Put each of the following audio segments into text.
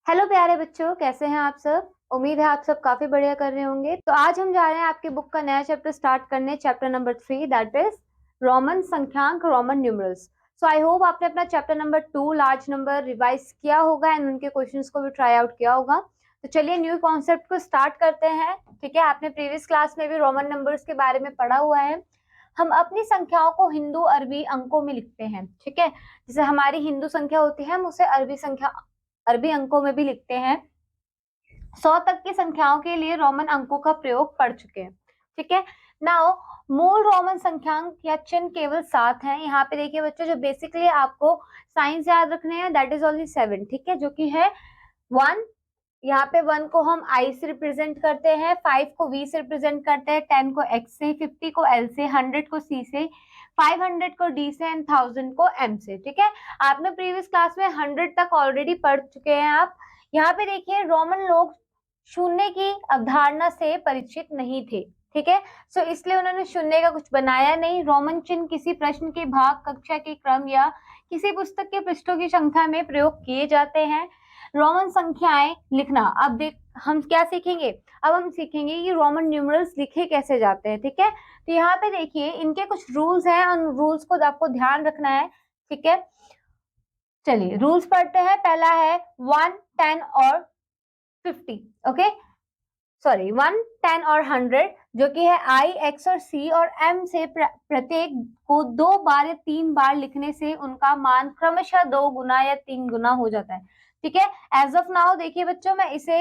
Hello प्यारे बच्चों, कैसे हैं आप सब। उम्मीद है आप सब काफी बढ़िया कर रहे होंगे। तो आज हम जा रहे हैं आपकी बुक का नया चैप्टर स्टार्ट करने, chapter number 3, that is Roman संख्यांक, Roman numerals. So I hope आपने अपना chapter number 2 large number revise किया होगा एंड उनके क्वेश्चंस को भी ट्राई आउट किया होगा। तो चलिए न्यू कॉन्सेप्ट को स्टार्ट करते हैं। ठीक है, आपने प्रीवियस क्लास में भी रोमन नंबर्स के बारे में पढ़ा हुआ है। हम अपनी संख्याओं को हिंदू अरबी अंकों में लिखते हैं। ठीक है, जैसे हमारी हिंदू संख्या होती है, हम उसे अरबी अंकों में भी लिखते हैं। 100 तक की संख्याओं के लिए रोमन अंकों का प्रयोग पढ़ चुके हैं। ठीक है, नाउ मूल रोमन संख्यांक या चिन्ह केवल 7 हैं। यहाँ पे देखिए बच्चों, जो बेसिकली आपको साइंस याद रखने हैं दैट इज ओनली 7। ठीक है, जो कि है 1। यहाँ पे 1 को हम आई से रिप्रेजेंट करते हैं, 5 को वी से रिप्रेजेंट करते हैं, 10 को एक्स से, 50 को एल से, 100 को सी से, 500 को डी से एंड 1000 को एम से। ठीक है, आपने प्रीवियस क्लास में 100 तक ऑलरेडी पढ़ चुके हैं आप। यहाँ पे देखिए रोमन लोग शून्य की अवधारणा से परिचित नहीं थे। ठीक है, सो इसलिए उन्होंने शून्य का कुछ बनाया नहीं। रोमन चिन्ह किसी प्रश्न के भाग, कक्षा के क्रम या किसी पुस्तक के पृष्ठों की संख्या में प्रयोग किए जाते हैं। रोमन संख्याएं लिखना, अब देख हम क्या सीखेंगे। अब हम सीखेंगे कि रोमन न्यूमरल्स लिखे कैसे जाते हैं। ठीक है, तो यहाँ पे देखिए इनके कुछ रूल्स हैं, उन रूल्स को आपको ध्यान रखना है। ठीक है, चलिए रूल्स पढ़ते हैं। पहला है 1, 10 और 50। ओके, सॉरी 1, 10 और 100, जो कि है आई, एक्स और सी और एम से प्रत्येक को 2 बार या 3 बार लिखने से उनका मान क्रमशः 2 गुना या 3 गुना हो जाता है। ठीक है, एज ऑफ नाउ देखिए बच्चों, मैं इसे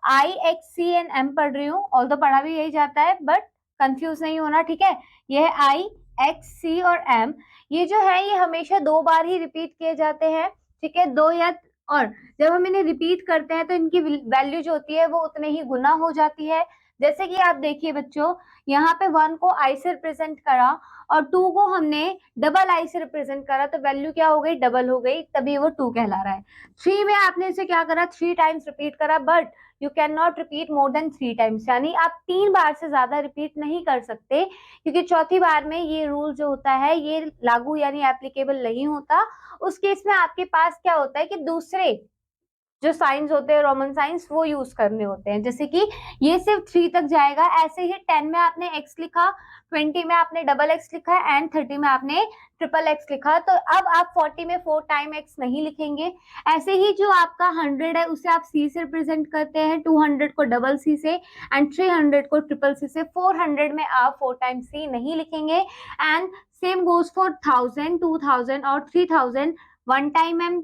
आई, एक्स, सी एंड एम पढ़ रही हूँ, ऑल तो पढ़ा भी यही जाता है बट कंफ्यूज नहीं होना। ठीक है, ये है आई, एक्स, सी और एम। ये जो है ये हमेशा 2 बार ही रिपीट किए जाते हैं। ठीक है, 2 या और जब हम इन्हें रिपीट करते हैं तो इनकी वैल्यू जो होती है वो उतने ही गुना हो जाती है। जैसे कि आप देखिए बच्चों, यहाँ पे 1 को आई से रिप्रेजेंट करा और 2 को हमने डबल आई से रिप्रेजेंट करा, तो वैल्यू क्या हो गई, डबल हो गई, तभी वो 2 कहला रहा है। 3 में आपने इसे क्या करा, 3 टाइम्स रिपीट करा, but you can not repeat more than 3 times, यानी आप 3 बार से ज्यादा रिपीट नहीं कर सकते, क्योंकि चौथी बार में ये रूल जो होता है ये लागू यानी एप्लीकेबल नहीं होता। उस केस में आपके पास क्या होता है कि दूसरे जो साइंस होते हैं रोमन साइंस वो यूज करने होते हैं। जैसे कि ये सिर्फ 3 तक जाएगा, ऐसे ही 10 में आपने x लिखा, 20 में आपने डबल x लिखा एंड 30 में आपने ट्रिपल x लिखा, तो अब आप 40 में 4 टाइम x नहीं लिखेंगे। ऐसे ही जो आपका 100 है उसे आप c से रिप्रेजेंट करते हैं, 200 को डबल c से एंड 300 को ट्रिपल c से। 400 में आप 4 टाइम c नहीं लिखेंगे एंड सेम गोज फॉर 1000, 2000 और 3000, 1 time m,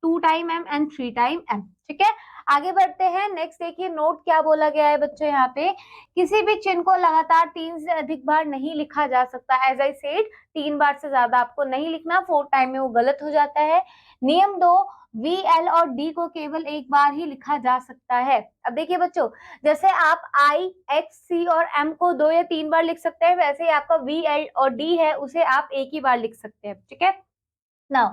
2 time m and 3 time m। ठीक है, आगे बढ़ते हैं। नेक्स्ट देखिए नोट क्या बोला गया है बच्चों, यहाँ पे किसी भी चिन्ह को लगातार 3 से अधिक बार नहीं लिखा जा सकता। एज आई सेड, 3 बार से ज्यादा आपको नहीं लिखना, 4 टाइम में वो गलत हो जाता है। नियम 2, वी, एल और डी को केवल एक बार ही लिखा जा सकता है। अब देखिए बच्चों, जैसे आप आई, एक्स, सी और एम को 2 या 3 बार लिख सकते हैं, वैसे ही आपका वी, एल और डी है उसे आप एक ही बार लिख सकते हैं। ठीक है, नाउ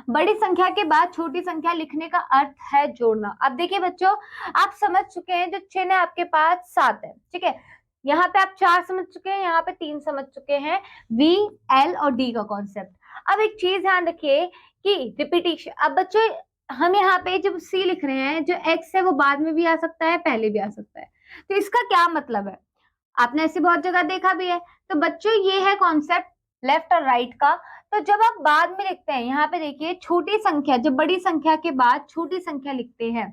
बड़ी संख्या के बाद छोटी संख्या लिखने का अर्थ है जोड़ना। अब देखिए बच्चों, आप समझ चुके हैं जो चिन्ह है आपके पास 7 है। ठीक है, यहाँ पे आप 4 समझ चुके हैं, यहाँ पे 3 समझ चुके हैं, वी, एल और डी का कॉन्सेप्ट। अब एक चीज ध्यान रखिए कि रिपीटेशन। अब बच्चों हम यहाँ पे जब सी लिख रहे हैं, जो एक्स है वो बाद में भी आ सकता है, पहले भी आ सकता है। तो इसका क्या मतलब है, आपने ऐसे बहुत जगह देखा भी है। तो बच्चों ये है कॉन्सेप्ट लेफ्ट और राइट का। तो जब आप बाद में लिखते हैं, यहाँ पे देखिए छोटी संख्या, जब बड़ी संख्या के बाद छोटी संख्या लिखते हैं,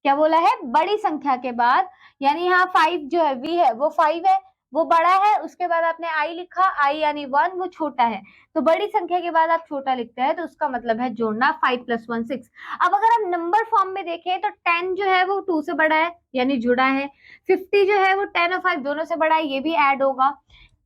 क्या बोला है, बड़ी संख्या के बाद, यानी यहाँ 5 जो है, वी है वो 5 है, वो बड़ा है, उसके बाद आपने आई लिखा, आई यानी 1, वो छोटा है, तो बड़ी संख्या के बाद आप छोटा लिखते हैं, तो उसका मतलब है जोड़ना। 5 + 1 6। अब अगर हम नंबर फॉर्म में देखें तो 10 जो है वो 2 से बड़ा है यानी जुड़ा है, 50 जो है वो 10 और 5 दोनों से बड़ा है, ये भी ऐड होगा।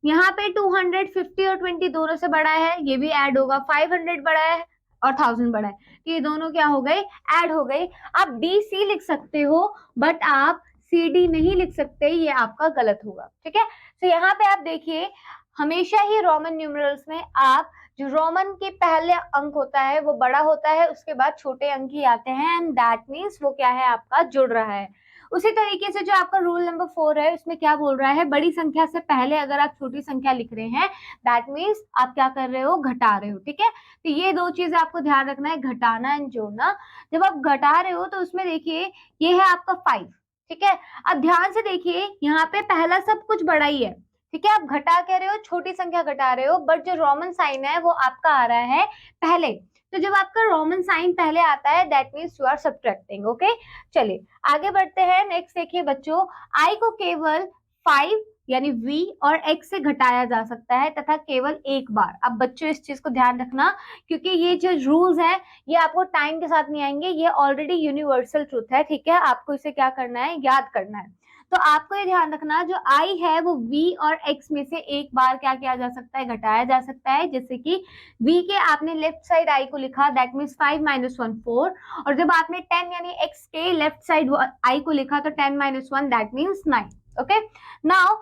यहाँ पे 200, 50 और 20 दोनों से बड़ा है, ये भी ऐड होगा। 500 बड़ा है और 1000 बड़ा है, तो ये दोनों क्या हो गए, ऐड हो गए। आप डी सी लिख सकते हो बट आप सी डी नहीं लिख सकते, ये आपका गलत होगा। ठीक है, तो यहाँ पे आप देखिए हमेशा ही रोमन न्यूमरल्स में आप जो रोमन के पहले अंक होता है वो बड़ा होता है, उसके बाद छोटे अंक ही आते हैं एंड दैट मीन्स वो क्या है, आपका जुड़ रहा है। उसी तरीके से जो आपका रूल नंबर 4 है उसमें क्या बोल रहा है, बड़ी संख्या से पहले अगर आप छोटी संख्या लिख रहे हैं दैट मीन्स आप क्या कर रहे हो, घटा रहे हो। ठीक है, तो ये दो चीजें आपको ध्यान रखना है, घटाना एंड जोड़ना। जब आप घटा रहे हो तो उसमें देखिए ये है आपका 5। ठीक है, अब ध्यान से देखिए यहाँ पे पहला सब कुछ बड़ा ही है। ठीक है, आप घटा कह रहे हो, छोटी संख्या घटा रहे हो, बट जो रोमन साइन है वो आपका आ रहा है पहले। तो जब आपका रोमन साइन पहले आता है that means you are subtracting. Okay, चलिए आगे बढ़ते हैं। नेक्स्ट देखिए बच्चों, आई को केवल 5 यानी v और x से घटाया जा सकता है तथा केवल एक बार। अब बच्चों इस चीज को ध्यान रखना, क्योंकि ये जो रूल्स हैं ये आपको टाइम के साथ नहीं आएंगे, ये ऑलरेडी यूनिवर्सल ट्रूथ है। ठीक है, आपको इसे क्या करना है, याद करना है। तो आपको ये ध्यान रखना, जो i है वो v और x में से एक बार क्या किया जा सकता है, घटाया जा सकता है। जैसे कि v के आपने लेफ्ट साइड i को लिखा दैट मीन्स 5 - 1 4, और जब आपने 10 यानी x के लेफ्ट साइड i को लिखा तो 10 - 1 दैट मीन्स 9। ओके, नाउ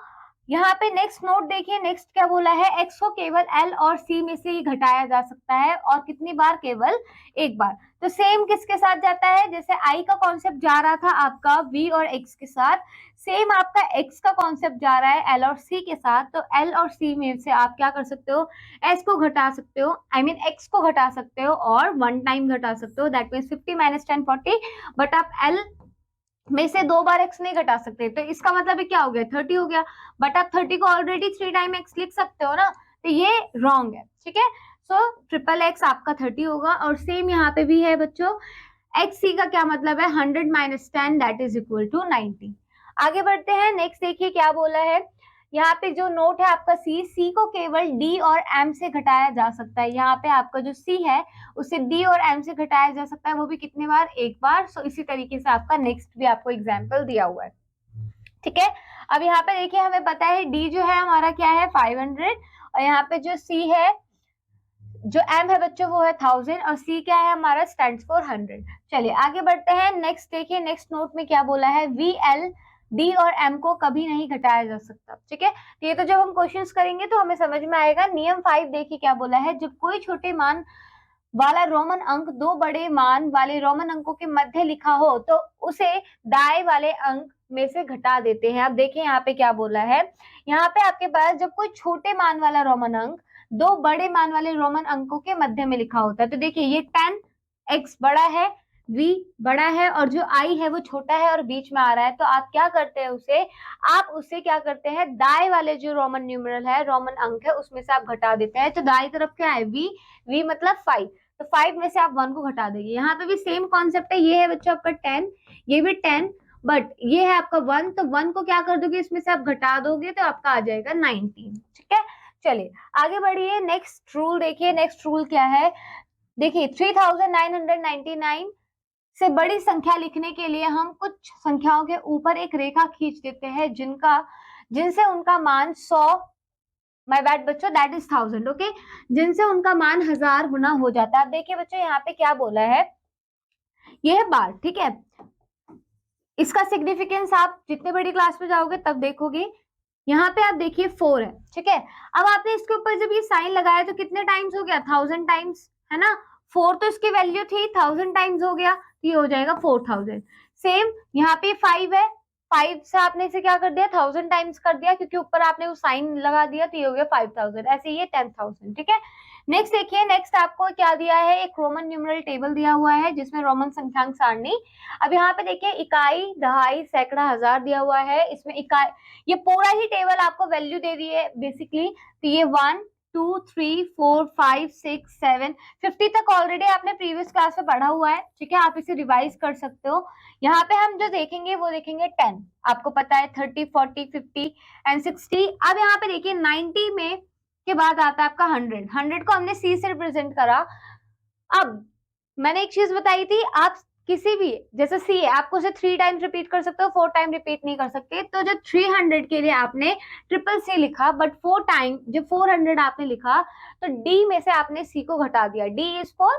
यहाँ पे नेक्स्ट नोट देखिए, नेक्स्ट क्या बोला है, x को केवल l और c में से ही घटाया जा सकता है, और कितनी बार, केवल एक बार। तो सेम किसके साथ जाता है, जैसे i का कॉन्सेप्ट जा रहा था आपका v और x के साथ, सेम आपका x का कॉन्सेप्ट जा रहा है l और c के साथ। तो l और c में से आप क्या कर सकते हो, s को घटा सकते हो, आई मीन x को घटा सकते हो, और 1 टाइम घटा सकते हो दैट मीन्स 50 - 10 40, बट आप l में से 2 बार x नहीं घटा सकते। तो इसका मतलब क्या हो गया, 30 हो गया, बट आप 30 को ऑलरेडी 3 टाइम x लिख सकते हो ना, तो ये रॉन्ग है। ठीक है, सो ट्रिपल x आपका 30 होगा। और सेम यहाँ पे भी है बच्चों, xc का क्या मतलब है, 100 - 10 दैट इज इक्वल टू 90। आगे बढ़ते हैं, नेक्स्ट देखिए क्या बोला है, यहाँ पे जो नोट है आपका c को केवल d और m से घटाया जा सकता है। यहाँ पे आपका जो c है उसे d और m से घटाया जा सकता है, वो भी कितने बार, एक बार। सो इसी तरीके से आपका नेक्स्ट भी आपको एग्जाम्पल दिया हुआ है। ठीक है, अब यहाँ पे देखिए हमें पता है d जो है हमारा क्या है, 500, और यहाँ पे जो c है, जो m है बच्चों वो है 1000, और c क्या है हमारा, स्टैंड्स फॉर 100। चलिए आगे बढ़ते हैं, नेक्स्ट देखिए, नेक्स्ट नोट में क्या बोला है, vl d और m को कभी नहीं घटाया जा सकता। ठीक है, तो ये तो जब हम क्वेश्चंस करेंगे तो हमें समझ में आएगा। नियम 5 देखिए क्या बोला है, जब कोई छोटे मान वाला रोमन अंक दो बड़े मान वाले रोमन अंकों के मध्य लिखा हो तो उसे दाएं वाले अंक में से घटा देते हैं। अब देखिए यहाँ पे क्या बोला है, यहाँ पे आपके पास जब कोई छोटे मान वाला रोमन अंक दो बड़े मान वाले रोमन अंकों के मध्य में लिखा होता है, तो देखिए ये 10x बड़ा है, v बड़ा है, और जो i है वो छोटा है और बीच में आ रहा है। तो आप क्या करते हैं, आप उसे क्या करते हैं, दाएं वाले जो रोमन न्यूमेरल है, रोमन अंक है, उसमें से आप घटा देते हैं। तो दाएं तरफ क्या है, v मतलब 5, तो 5 में से आप 1 को घटा देंगे। यहाँ पे भी सेम कॉन्सेप्ट है, ये है बच्चों आपका 10, ये भी 10, बट ये है आपका 1, तो 1 को क्या कर दोगे, इसमें से आप घटा दोगे तो आपका आ जाएगा 19। ठीक है, चलिए आगे बढ़िए, नेक्स्ट रूल देखिए, नेक्स्ट रूल क्या है, देखिए 3999 से बड़ी संख्या लिखने के लिए हम कुछ संख्याओं के ऊपर एक रेखा खींच देते हैं जिनसे उनका मान 100, माय बैड बच्चों दैट इज 1000, ओके, जिनसे उनका मान 1000 गुना हो जाता है। अब देखिए बच्चों यहाँ पे क्या बोला है, ये है बार। ठीक है, इसका सिग्निफिकेंस आप जितने बड़ी क्लास में जाओगे तब देखोगे। यहाँ पे आप देखिए 4 है। ठीक है, अब आपने इसके ऊपर जब ये साइन लगाया तो कितने टाइम्स हो गया, 1000 टाइम्स, है ना। 4 तो इसकी वैल्यू थी, 1000 टाइम्स हो गया, तो ये हो जाएगा 4000। सेम यहाँ पे 5 है, 5 से आपने इसे क्या कर दिया, 1000 टाइम्स कर दिया, क्योंकि ऊपर आपने वो साइन लगा दिया, तो ये हो गया 5000। ऐसे ये 10,000। ठीक है, नेक्स्ट देखिए, नेक्स्ट आपको क्या दिया है, एक रोमन न्यूमेरल टेबल दिया हुआ है जिसमें रोमन संख्यांक सारणी। अब यहाँ पे देखिए इकाई, दहाई, सैकड़ा, हजार दिया हुआ है। इसमें इकाई, ये पूरा ही टेबल आपको वैल्यू दे दी है बेसिकली। तो ये 1 2 3 4 5 6 7 50 तक ऑलरेडी आपने प्रीवियस क्लास में पढ़ा हुआ है। ठीक है, आप इसे रिवाइज कर सकते हो। यहाँ पे हम जो देखेंगे वो देखेंगे 10, आपको पता है 30 40 50 एंड 60। अब यहाँ पे देखिए 90 में के बाद आता है आपका 100 को हमने c से रिप्रेजेंट करा। अब मैंने एक चीज बताई थी, आप किसी भी, जैसे c है, आपको उसे 3 टाइम्स रिपीट कर सकते हो, 4 टाइम रिपीट नहीं कर सकते। तो जो 300 के लिए आपने ट्रिपल c लिखा, बट 4 टाइम जब 400 आपने लिखा तो d में से आपने c को घटा दिया, d इज फॉर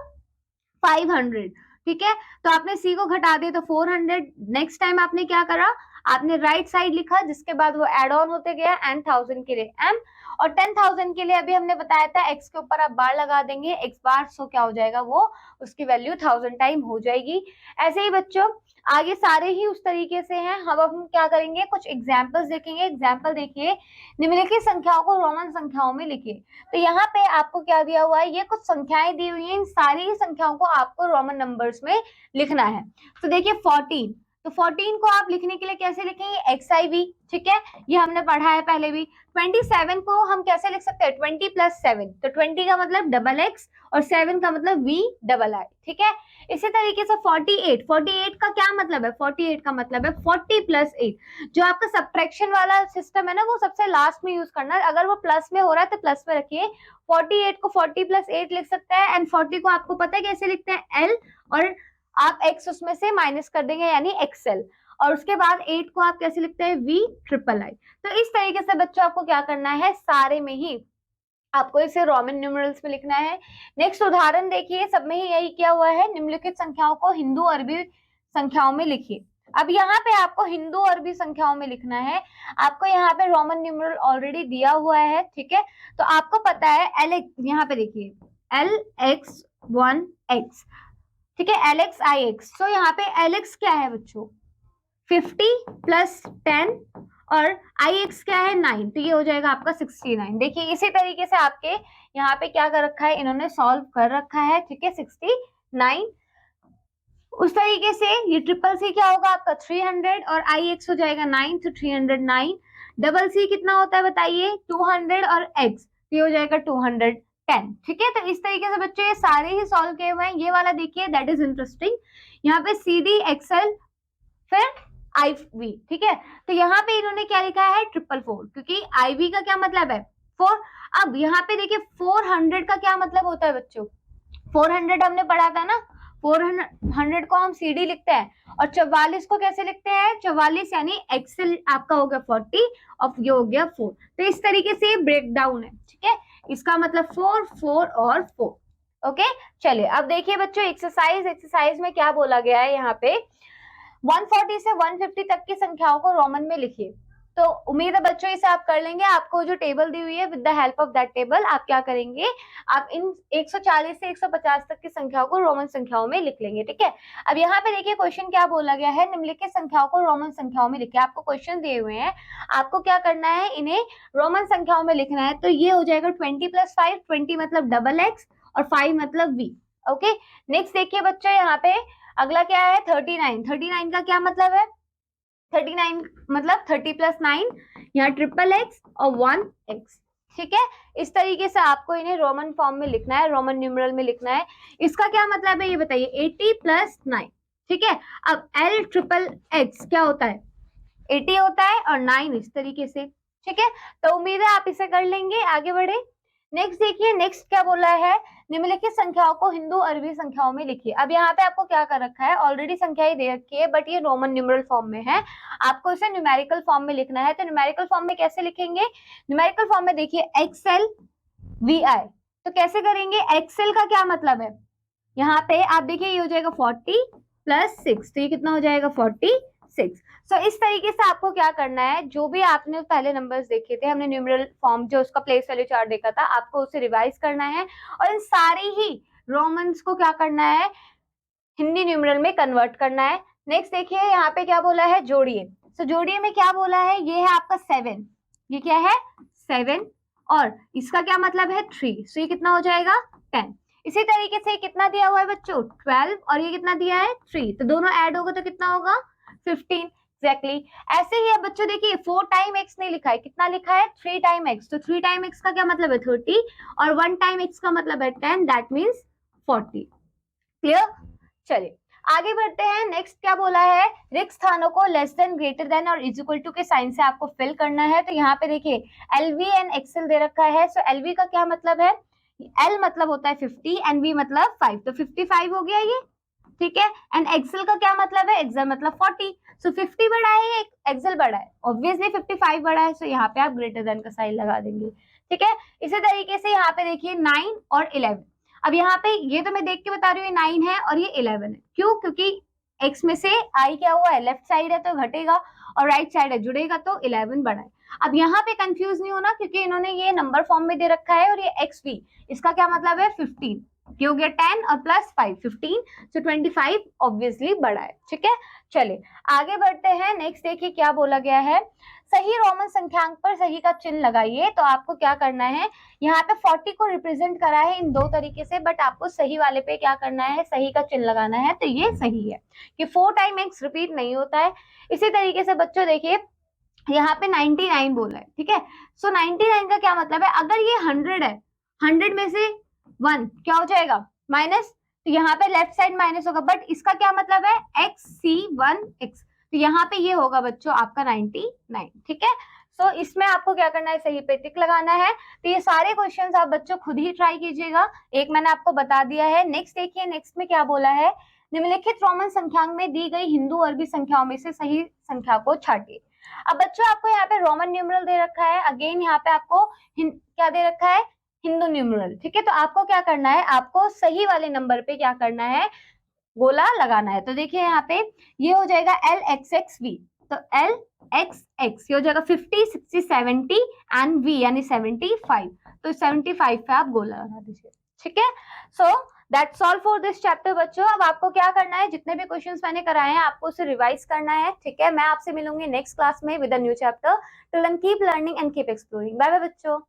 500। ठीक है, तो आपने c को घटा दिया तो 400। नेक्स्ट टाइम आपने क्या करा, आपने राइट साइड लिखा, जिसके बाद वो एड ऑन होते गया एंड 1000 के लिए m, और 10,000 के लिए अभी हमने बताया था x के ऊपर आप बार लगा देंगे x बार, सो क्या हो जाएगा वो उसकी वैल्यू 1000 टाइम हो जाएगी। ऐसे ही बच्चों आगे सारे ही उस तरीके से हैं। हम क्या करेंगे, कुछ एग्जाम्पल्स देखेंगे। एग्जाम्पल देखिए, निम्नलिखित संख्याओं को रोमन संख्याओं में लिखिए। तो यहाँ पे आपको क्या दिया हुआ है, ये कुछ संख्याएं दी हुई हैं, इन सारी ही संख्याओं को आपको रोमन नंबर्स में लिखना है। तो देखिए 14, तो 14 को आप लिखने के लिए कैसे लिखेंगे, XIV, ठीक है, ये हमने पढ़ा है पहले भी। 27 को हम कैसे लिख सकते हैं, 20 + 7, तो 20 का मतलब डबल x और 7 का मतलब VII, ठीक है। इसी तरीके से 48 का क्या मतलब है, 48 का मतलब है 40 + 8। जो आपका सब्ट्रैक्शन वाला सिस्टम है ना, वो सबसे लास्ट में यूज करना है। अगर वो प्लस में हो रहा है तो प्लस में रखिए। 48 को 40 + 8 लिख सकते हैं, एंड 40 को आपको पता है कैसे लिखते हैं, L, और आप x उसमें से माइनस कर देंगे यानी XL, और उसके बाद 8 को आप कैसे लिखते हैं, VIII। तो इस तरीके से बच्चों आपको क्या करना है, सारे में ही आपको इसे रोमन न्यूमरल्स में लिखना है। नेक्स्ट उदाहरण देखिए, सब में ही यही किया हुआ है, निम्नलिखित संख्याओं को हिंदू अरबी संख्याओं में लिखिए। अब यहाँ पे आपको हिंदू अरबी संख्याओं में लिखना है। आपको यहाँ पे रोमन न्यूमरल ऑलरेडी दिया हुआ है, ठीक है। तो आपको पता है LX, यहाँ पे देखिए LX1X, ठीक है, LXIX। तो यहाँ पे LX क्या है बच्चों, 50 + 10, और IX क्या है, 9, तो ये हो जाएगा आपका 69। देखिए इसी तरीके से आपके यहाँ पे क्या कर रखा है, इन्होंने सॉल्व कर रखा है, ठीक है, 69। उस तरीके से ये ट्रिपल सी क्या होगा आपका 300, और IX हो जाएगा 9, तो 309। डबल सी कितना होता है बताइए, 200, और X ये हो जाएगा 210, ठीक है। तो इस तरीके से बच्चों ये सारे ही सॉल्व किए हुए हैं। ये वाला देखिए, दैट इज इंटरेस्टिंग। यहाँ पे CD, XL, फिर IV, ठीक है। तो यहाँ पे इन्होंने क्या लिखा है, 444, क्योंकि IV का क्या मतलब है 4। अब यहाँ पे देखिए 400 का क्या मतलब होता है बच्चों, 400 हमने पढ़ा था ना, 400 को हम CD लिखते हैं, और 44 को कैसे लिखते हैं, 44 यानी XL आपका हो गया 40 और ये हो गया 4। तो इस तरीके से ब्रेक डाउन है, ठीक है। इसका मतलब 4, 4 और 4। ओके, चलिए अब देखिए बच्चों एक्सरसाइज में क्या बोला गया है, यहाँ पे 140 से 150 तक की संख्याओं को रोमन में लिखिए। तो उम्मीद है बच्चों इसे आप कर लेंगे। आपको जो टेबल दी हुई है, with the help of that table आप क्या करेंगे, आप इन 140 से 150 तक की संख्याओं को रोमन संख्याओं में लिख लेंगे, ठीक है। अब यहाँ पे देखिए क्वेश्चन क्या बोला गया है, निम्नलिखित संख्याओं को रोमन संख्याओं में लिखिए। आपको क्वेश्चन दिए हुए हैं, आपको क्या करना है, इन्हें रोमन संख्याओं में लिखना है। तो ये हो जाएगा 20 + 5, 20 मतलब डबल x और 5 मतलब v। ओके, नेक्स्ट देखिए बच्चों, यहाँ पे अगला क्या है, 39। 39 का क्या मतलब है, 39 मतलब 30 + 9, यहाँ ट्रिपल x और 1x, ठीक है। इस तरीके से आपको इन्हें रोमन फॉर्म में लिखना है, रोमन न्यूमरल में लिखना है। इसका क्या मतलब है ये बताइए, 80 + 9, ठीक है। अब L×X क्या होता है, 80 होता है और 9 इस तरीके से, ठीक है। तो उम्मीद है आप इसे कर लेंगे। आगे बढ़े, नेक्स्ट देखिए, नेक्स्ट क्या बोला है, निम्नलिखित संख्याओं को हिंदू अरबी संख्याओं में लिखिए। अब यहाँ पे आपको क्या कर रखा है, ऑलरेडी संख्याएं दे रखी है, बट ये रोमन न्यूमरल फॉर्म में है। आपको इसे न्यूमेरिकल फॉर्म में लिखना है। तो न्यूमेरिकल फॉर्म में कैसे लिखेंगे, न्यूमेरिकल फॉर्म में देखिए XL VI। तो कैसे करेंगे, XL का क्या मतलब है, यहाँ पे आप देखिए ये हो जाएगा 40 + 6, तो ये कितना हो जाएगा 46। सो इस तरीके से आपको क्या करना है, जो भी आपने पहले नंबर्स देखे थे, हमने न्यूमेरल फॉर्म जो उसका प्लेस वैल्यू चार्ट देखा था, आपको उसे रिवाइज करना है, और इन सारी ही रोमन्स को क्या करना है, हिंदी न्यूमेरल में कन्वर्ट करना है। नेक्स्ट देखिए यहाँ पे क्या बोला है, जोड़िए। सो जोड़िए में क्या बोला है, ये है आपका 7, ये क्या है 7, और इसका क्या मतलब है 3, सो ये कितना हो जाएगा 10। इसी तरीके से कितना दिया हुआ है बच्चों 12, और ये कितना दिया है 3, तो दोनों ऐड होगा तो कितना होगा 15। एग्जैक्टली ऐसे ही है बच्चों, देखिए 4 टाइम x नहीं लिखा है, कितना लिखा है 3 टाइम x। तो 3 टाइम x का क्या मतलब है 30, और 1 टाइम x का मतलब है 10, दैट मीन्स 40। क्लियर, चलिए आगे बढ़ते हैं। नेक्स्ट क्या बोला है, रिक्त स्थानों को लेस देन, ग्रेटर देन और इज इक्वल टू के साइन से आपको फिल करना है। तो यहाँ पे देखिए LV एंड XL दे रखा है। सो LV का क्या मतलब है, L मतलब होता है 50 एंड V मतलब 5, तो 55 हो गया ये, ठीक है। एंड XL का क्या मतलब है, XL मतलब 40। सो 50 बड़ा है, XL बड़ा है, ऑब्वियसली 55 बड़ा है, सो यहाँ पे आप ग्रेटर देन का साइन लगा देंगे, ठीक है। इसी तरीके से यहाँ पे देखिए 9 और 11। अब यहाँ पे ये तो मैं देख के बता रही हूँ 9 है और ये 11 है, क्यों, क्योंकि x में से i क्या हुआ है, लेफ्ट साइड है तो घटेगा और राइट साइड है जुड़ेगा तो 11 बना है। अब यहाँ पे कंफ्यूज नहीं होना क्योंकि इन्होंने ये नंबर फॉर्म में दे रखा है और ये xv, इसका क्या मतलब है 15, ये हो गया 10 और प्लस 5 15, सो 25 ऑब्वियसली बड़ा है। ठीक है, चलिए आगे बढ़ते हैं। नेक्स्ट देखिए क्या बोला गया है, सही रोमन संख्यांक पर सही का चिन्ह लगाइए। तो आपको क्या करना है, यहाँ पे 40 को रिप्रेजेंट करा है इन दो तरीके से, बट आपको सही वाले पे क्या करना है, सही का चिन्ह लगाना है। तो ये सही है कि 4 टाइम x रिपीट नहीं होता है। इसी तरीके से बच्चों देखिए यहाँ पे 99 बोला है, ठीक है, सो 99 का क्या मतलब है, अगर ये 100 है, 100 में से 1 क्या हो जाएगा माइनस, तो यहाँ पे लेफ्ट साइड माइनस होगा, बट इसका क्या मतलब है xc1x, तो यहाँ पे ये होगा बच्चों आपका 99। ठीक है, सो इसमें आपको क्या करना है, सही पे टिक लगाना है। तो ये सारे क्वेश्चंस आप बच्चों खुद ही ट्राई कीजिएगा, एक मैंने आपको बता दिया है। नेक्स्ट देखिए, नेक्स्ट में क्या बोला है, निम्नलिखित रोमन संख्यांक में दी गई हिंदू अरबी संख्याओं में से सही संख्या को छांटिए। अब बच्चों आपको यहाँ पे रोमन न्यूमरल दे रखा है, अगेन यहाँ पे आपको क्या दे रखा है, हिंदू न्यूमरल। ठीक है, तो आपको क्या करना है, आपको सही वाले नंबर पे क्या करना है, गोला लगाना है। तो देखिए यहाँ पे ये हो जाएगा LXXV, तो LXX ये हो जाएगा 50 60 70 एंड V यानी 75, तो 75 पे आप गोला लगा दीजिए। ठीक है, so that's all for this chapter बच्चों। अब आपको क्या करना है, जितने भी क्वेश्चंस मैंने कराए हैं आपको उसे रिवाइज करना है। ठीक है, मैं आपसे मिलूंगी नेक्स्ट क्लास में with a new chapter. Till then keep learning and keep exploring. Bye bye बच्चों।